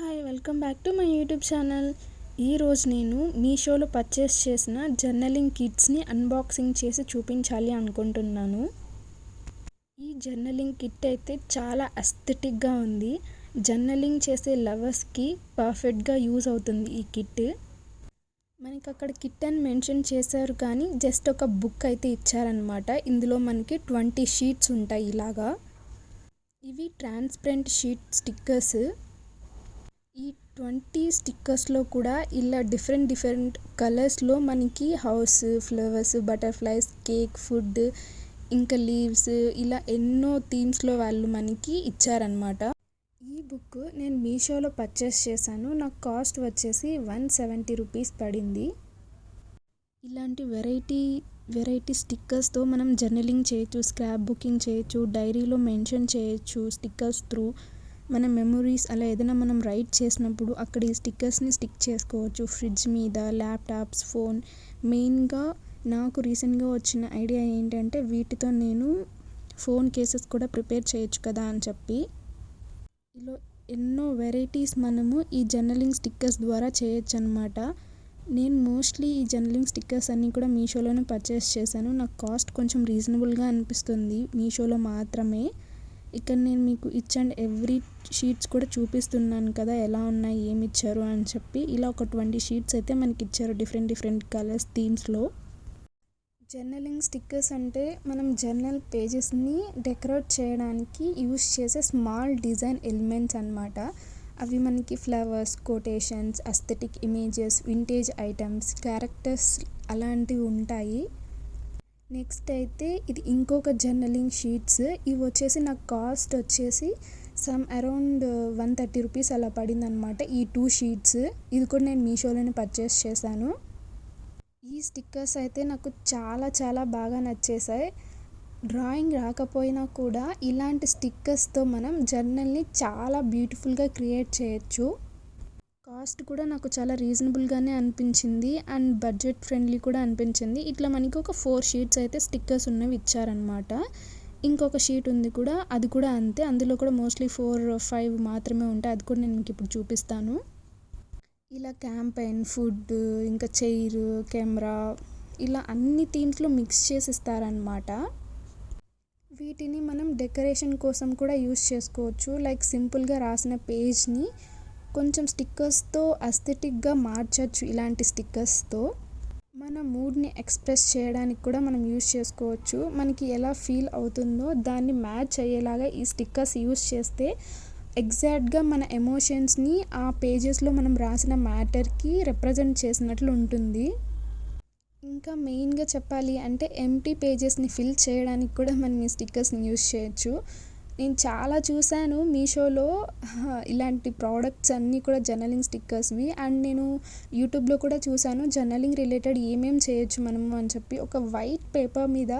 Hi welcome back to my YouTube channel. ఈరోజు నేను మీషోలో పర్చేస్ చేసిన జర్నలింగ్ కిట్స్ని అన్బాక్సింగ్ చేసి చూపించాలి అనుకుంటున్నాను. ఈ జర్నలింగ్ కిట్ అయితే చాలా అస్థెటిక్గా ఉంది. జర్నలింగ్ చేసే లవర్స్కి పర్ఫెక్ట్గా యూజ్ అవుతుంది ఈ కిట్. మనకి అక్కడ కిట్ అని మెన్షన్ చేశారు కానీ జస్ట్ ఒక బుక్ అయితే ఇచ్చారనమాట. ఇందులో మనకి 20 షీట్స్ ఉంటాయి ఇలాగా. ఇవి ట్రాన్స్పరెంట్ షీట్ స్టిక్కర్స్. ఈ 20 స్టిక్కర్స్లో కూడా ఇలా డిఫరెంట్ కలర్స్లో మనకి house, flowers, butterflies, cake, food, ఇంకా లీవ్స్, ఇలా ఎన్నో థీమ్స్లో వాళ్ళు మనకి ఇచ్చారనమాట. ఈ బుక్ నేను మీషోలో పర్చేస్ చేశాను. నాకు కాస్ట్ వచ్చేసి 170 రూపీస్ పడింది. ఇలాంటి వెరైటీ స్టిక్కర్స్తో మనం జర్నలింగ్ చేయొచ్చు, స్క్రాప్ బుకింగ్ చేయొచ్చు, డైరీలో మెన్షన్ చేయొచ్చు. స్టిక్కర్స్ త్రూ మన మెమొరీస్ అలా ఏదైనా మనం రైట్ చేసినప్పుడు అక్కడ ఈ స్టిక్కర్స్ని స్టిక్ చేసుకోవచ్చు. ఫ్రిడ్జ్ మీద, ల్యాప్టాప్స్, ఫోన్. మెయిన్గా నాకు రీసెంట్గా వచ్చిన ఐడియా ఏంటంటే వీటితో నేను ఫోన్ కేసెస్ కూడా ప్రిపేర్ చేయొచ్చు కదా అని చెప్పి. ఇలా ఎన్నో వెరైటీస్ మనము ఈ జర్నలింగ్ స్టిక్కర్స్ ద్వారా చేయొచ్చు అనమాట. నేను మోస్ట్లీ ఈ జర్నలింగ్ స్టిక్కర్స్ అన్నీ కూడా మీషోలోనే పర్చేస్ చేశాను. నాకు కాస్ట్ కొంచెం రీజనబుల్గా అనిపిస్తుంది మీషోలో మాత్రమే. ఇక్కడ నేను మీకు ఈచ్ అండ్ ఎవ్రీ షీట్స్ కూడా చూపిస్తున్నాను కదా ఎలా ఉన్నాయి, ఏమి ఇచ్చారు అని చెప్పి. ఇలా ఒక 20 షీట్స్ అయితే మనకి ఇచ్చారు డిఫరెంట్ కలర్స్, థీమ్స్లో. జర్నలింగ్ స్టిక్కర్స్ అంటే మనం జర్నల్ పేజెస్ని డెకరేట్ చేయడానికి యూస్ చేసే స్మాల్ డిజైన్ ఎలిమెంట్స్ అన్నమాట. అవి మనకి flowers, quotations, aesthetic images, vintage items, characters అలాంటివి ఉంటాయి. నెక్స్ట్ అయితే ఇది ఇంకొక జర్నలింగ్ షీట్స్. ఇవి వచ్చేసి నాకు కాస్ట్ వచ్చేసి అరౌండ్ 130 రూపీస్ అలా పడింది అనమాట. ఈ 2 షీట్స్. ఇది కూడా నేను మీషోలోనే పర్చేస్ చేశాను. ఈ స్టిక్కర్స్ అయితే నాకు చాలా బాగా నచ్చేసాయి. డ్రాయింగ్ రాకపోయినా కూడా ఇలాంటి స్టిక్కర్స్తో మనం జర్నల్ని చాలా బ్యూటిఫుల్గా క్రియేట్ చేయొచ్చు. కాస్ట్ కూడా నాకు చాలా రీజనబుల్గానే అనిపించింది అండ్ బడ్జెట్ ఫ్రెండ్లీ కూడా అనిపించింది. ఇట్లా మనకి ఒక 4 షీట్స్ అయితే స్టిక్కర్స్ ఉన్నవి ఇచ్చారనమాట. ఇంకొక షీట్ ఉంది కూడా, అది కూడా అంతే. అందులో కూడా మోస్ట్లీ 4-5 మాత్రమే ఉంటాయి. అది కూడా నేను మీకు ఇప్పుడు చూపిస్తాను. ఇలా క్యాంపెయిన్, ఫుడ్, ఇంకా చైర్, కెమెరా, ఇలా అన్ని థీమ్స్లో మిక్స్ చేసి ఇస్తారనమాట. వీటిని మనం డెకరేషన్ కోసం కూడా యూస్ చేసుకోవచ్చు. లైక్ సింపుల్గా రాసిన పేజ్ని కొంచెం స్టిక్కర్స్తో అస్థెటిక్గా మార్చచ్చు. ఇలాంటి స్టిక్కర్స్తో మన మూడ్ని ఎక్స్ప్రెస్ చేయడానికి కూడా మనం యూస్ చేసుకోవచ్చు. మనకి ఎలా ఫీల్ అవుతుందో దాన్ని మ్యాచ్ అయ్యేలాగా ఈ స్టిక్కర్స్ యూస్ చేస్తే ఎగ్జాక్ట్గా మన ఎమోషన్స్ని ఆ పేజెస్లో మనం రాసిన మ్యాటర్కి రిప్రజెంట్ చేసినట్లు ఉంటుంది. ఇంకా మెయిన్గా చెప్పాలి అంటే ఎంప్టీ పేజెస్ని ఫిల్ చేయడానికి కూడా మనం ఈ స్టిక్కర్స్ని యూస్ చేయొచ్చు. నేను చాలా చూశాను మీషోలో ఇలాంటి ప్రోడక్ట్స్ అన్నీ కూడా జర్నలింగ్ స్టిక్కర్స్వి. అండ్ నేను యూట్యూబ్లో కూడా చూశాను జర్నలింగ్ రిలేటెడ్ ఏమేమి చేయొచ్చు మనము అని చెప్పి. ఒక వైట్ పేపర్ మీద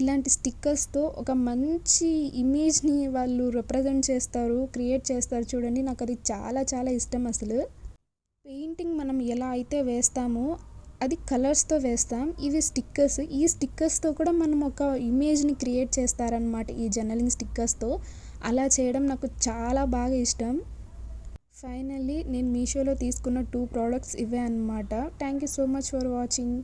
ఇలాంటి స్టిక్కర్స్తో ఒక మంచి ఇమేజ్ని వాళ్ళు రిప్రజెంట్ చేస్తారు, క్రియేట్ చేస్తారు. చూడండి, నాకు అది చాలా ఇష్టం. అసలు పెయింటింగ్ మనం ఎలా అయితే వేస్తామో అది కలర్స్తో వేస్తాం. ఇవి స్టిక్కర్స్. ఈ స్టిక్కర్స్తో కూడా మనం ఒక ఇమేజ్ని క్రియేట్ చేస్తారనమాట ఈ జర్నలింగ్ స్టిక్కర్స్తో. అలా చేయడం నాకు చాలా బాగా ఇష్టం. ఫైనల్లీ నేను మీషోలో తీసుకున్న 2 ప్రోడక్ట్స్ ఇవే అనమాట. Thank you so much for watching.